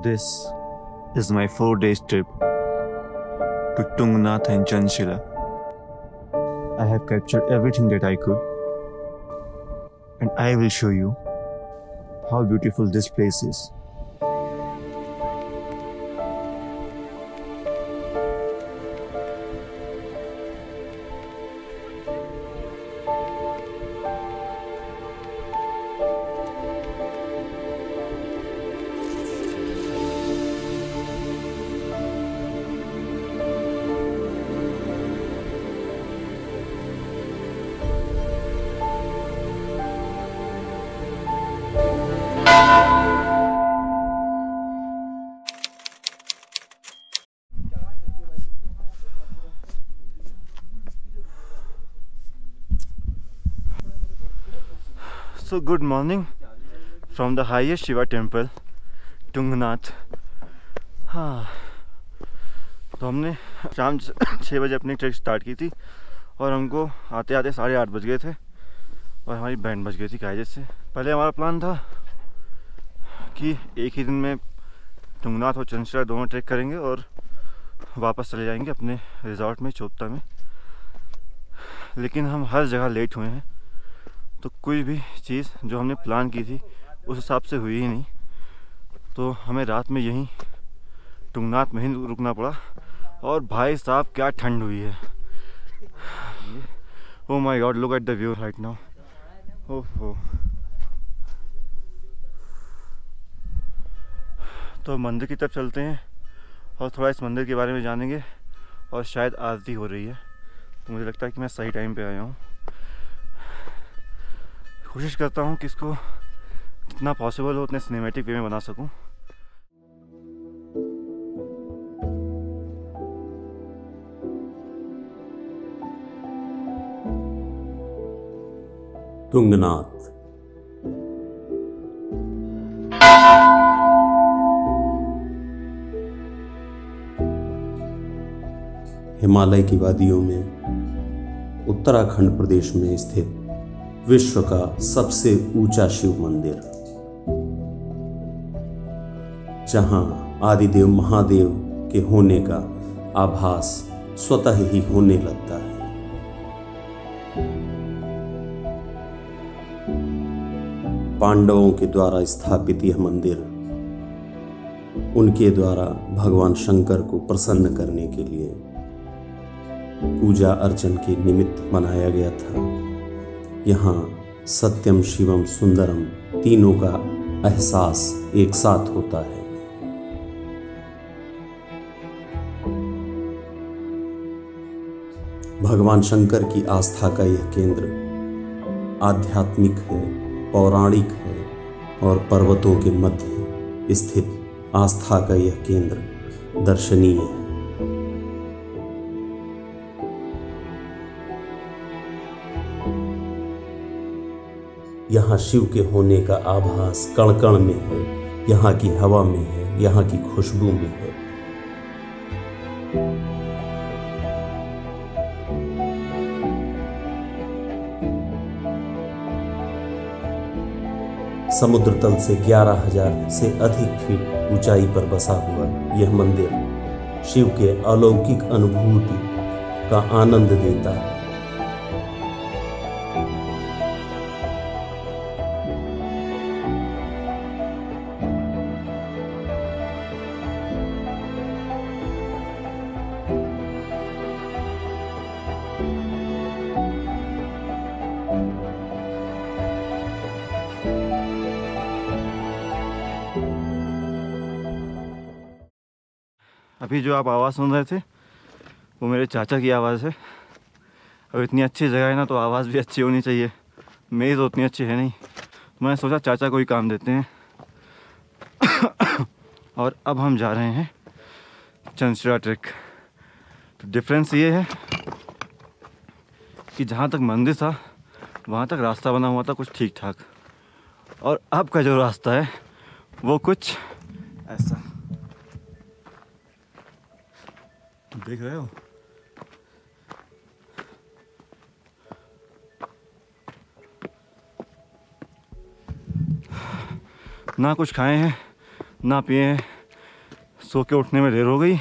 This is my 4 day trip to Tungnath and Chanshila. I have captured everything that I could, and I will show you how beautiful this place is. So good morning from the highest Shiva temple, Tungnath. हाँ, तो हमने शाम 6 बजे अपनी track start की थी और हमको आते आते 8:30 बज गए थे और हमारी बैंड बज गई थी कायजे से। पहले हमारा प्लान था कि एक ही दिन में तुंगनाथ और चंशिला दोनों ट्रैक करेंगे और वापस चले जाएंगे अपने रिजॉर्ट में चोपता में, लेकिन हम हर जगह लेट हुए हैं, तो कोई भी चीज़ जो हमने प्लान की थी उस हिसाब से हुई ही नहीं। तो हमें रात में यहीं तुंगनाथ में ही रुकना पड़ा और भाई साहब क्या ठंड हुई है। Oh my God, look at the view right now. ओहो, तो मंदिर की तरफ चलते हैं और थोड़ा इस मंदिर के बारे में जानेंगे। और शायद आरती हो रही है, तो मुझे लगता है कि मैं सही टाइम पे आया हूँ। कोशिश करता हूँ कि इसको जितना पॉसिबल हो उतने सिनेमैटिक वे में बना सकूँ। तुंगनाथ हिमालय की वादियों में उत्तराखंड प्रदेश में स्थित विश्व का सबसे ऊंचा शिव मंदिर, जहां आदिदेव महादेव के होने का आभास स्वतः ही होने लगता है। पांडवों के द्वारा स्थापित यह मंदिर उनके द्वारा भगवान शंकर को प्रसन्न करने के लिए पूजा अर्चन के निमित्त बनाया गया था। यहाँ सत्यम शिवम सुंदरम तीनों का एहसास एक साथ होता है। भगवान शंकर की आस्था का यह केंद्र आध्यात्मिक है, पौराणिक है और पर्वतों के मध्य स्थित आस्था का यह केंद्र दर्शनीय है। यहाँ शिव के होने का आभास कण कण में है, यहाँ की हवा में है, यहाँ की खुशबू में है। समुद्र तल से 11,000 से अधिक फीट ऊंचाई पर बसा हुआ यह मंदिर शिव के अलौकिक अनुभूति का आनंद देता है। अभी जो आप आवाज़ सुन रहे थे वो मेरे चाचा की आवाज़ है। अब इतनी अच्छी जगह है ना, तो आवाज़ भी अच्छी होनी चाहिए। मेरी तो उतनी अच्छी है नहीं, मैंने सोचा चाचा को ही काम देते हैं। और अब हम जा रहे हैं चंशिला ट्रैक। तो डिफरेंस ये है कि जहाँ तक मंदिर था वहाँ तक रास्ता बना हुआ था कुछ ठीक ठाक, और अब का जो रास्ता है वो कुछ ऐसा, देख रहे हो। ना कुछ खाए हैं ना पिए हैं, सो के उठने में देर हो गई,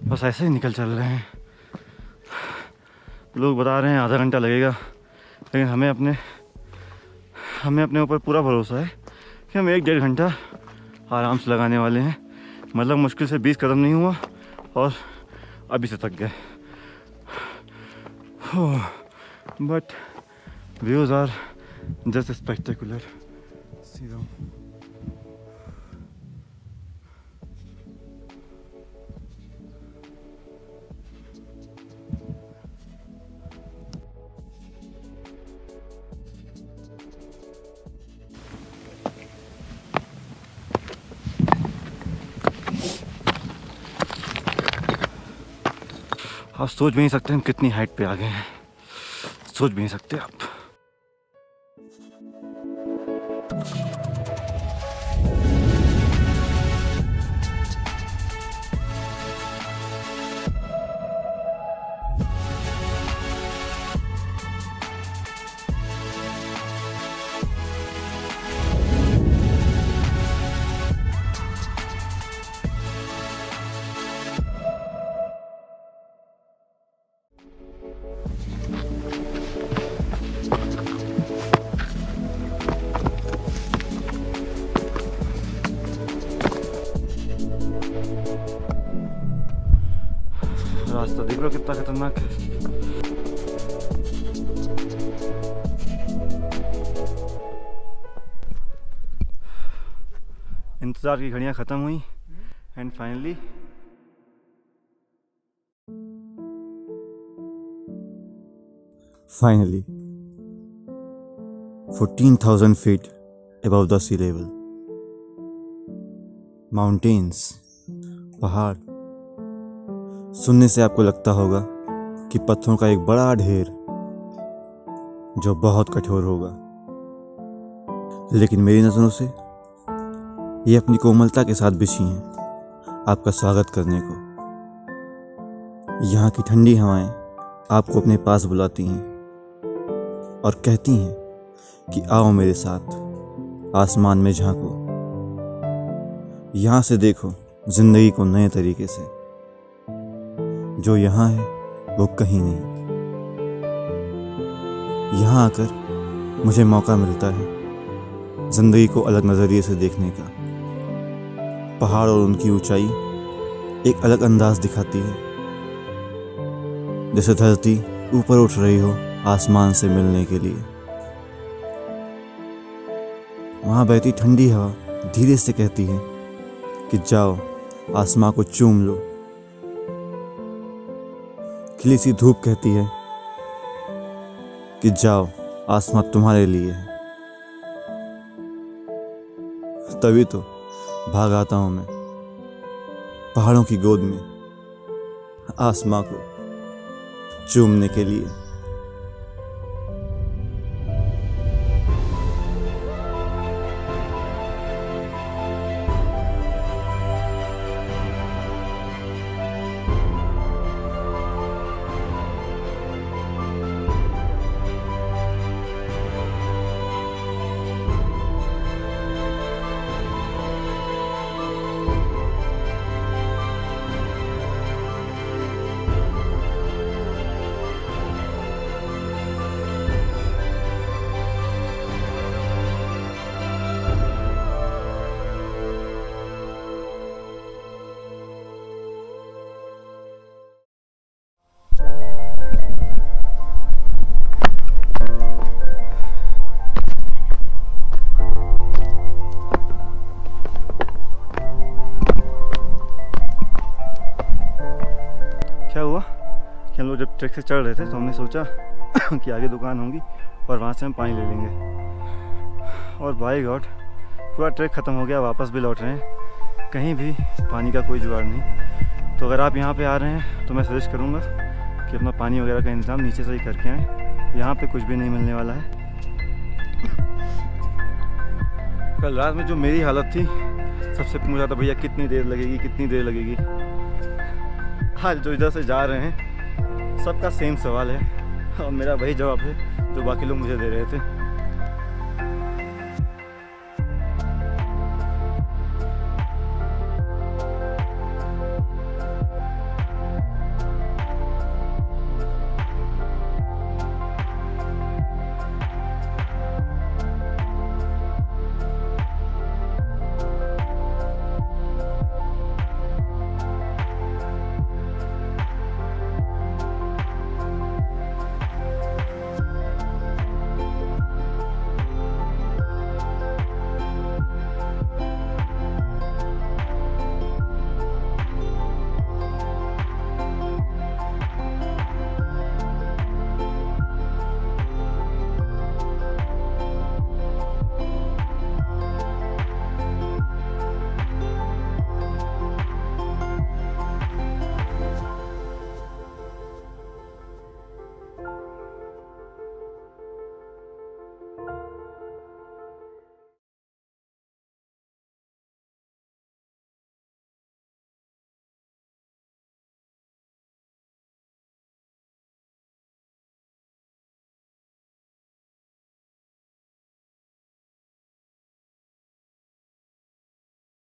बस ऐसे ही निकल चल रहे हैं। लोग बता रहे हैं आधा घंटा लगेगा, लेकिन हमें अपने ऊपर पूरा भरोसा है कि हम 1-1.5 घंटा आराम से लगाने वाले हैं। मतलब मुश्किल से 20 कदम नहीं हुआ और अभी से थक गए। But views are just spectacular. सी रहा हूँ आप सोच भी नहीं सकते हम कितनी हाइट पे आ गए हैं, सोच भी नहीं सकते आप। रास्ता देख लो कितना खतरनाक है। इंतजार की घड़ियां खत्म हुई and finally Finally, 14,000 feet above the sea level. Mountains, पहाड़। सुनने से आपको लगता होगा कि पत्थरों का एक बड़ा ढेर जो बहुत कठोर होगा, लेकिन मेरी नज़रों से ये अपनी कोमलता के साथ बिछी हैं आपका स्वागत करने को। यहाँ की ठंडी हवाएं आपको अपने पास बुलाती हैं और कहती हैं कि आओ मेरे साथ आसमान में झांको, यहाँ से देखो जिंदगी को नए तरीके से। जो यहाँ है वो कहीं नहीं। यहाँ आकर मुझे मौका मिलता है जिंदगी को अलग नज़रिए से देखने का। पहाड़ और उनकी ऊंचाई एक अलग अंदाज दिखाती है, जैसे धरती ऊपर उठ रही हो आसमान से मिलने के लिए। वहाँ बहती ठंडी हवा धीरे से कहती है कि जाओ आसमां को चूम लो। खिली सी धूप कहती है कि जाओ आसमां तुम्हारे लिए है। तभी तो भाग आता हूं मैं पहाड़ों की गोद में आसमां को चूमने के लिए। क्या हुआ कि हम लोग जब ट्रैक से चढ़ रहे थे तो हमने सोचा कि आगे दुकान होंगी और वहाँ से हम पानी ले लेंगे। और बाय गॉड पूरा ट्रैक ख़त्म हो गया, वापस भी लौट रहे हैं, कहीं भी पानी का कोई जुगाड़ नहीं। तो अगर आप यहाँ पे आ रहे हैं तो मैं सजेस्ट करूँगा कि अपना पानी वगैरह का इंतज़ाम नीचे से ही करके आएँ, यहाँ पे कुछ भी नहीं मिलने वाला है। कल रात में जो मेरी हालत थी, सबसे पूछा था भैया कितनी देर लगेगी कितनी देर लगेगी। आज जो इधर से जा रहे हैं सबका सेम सवाल है और मेरा वही जवाब है जो बाकी लोग मुझे दे रहे थे।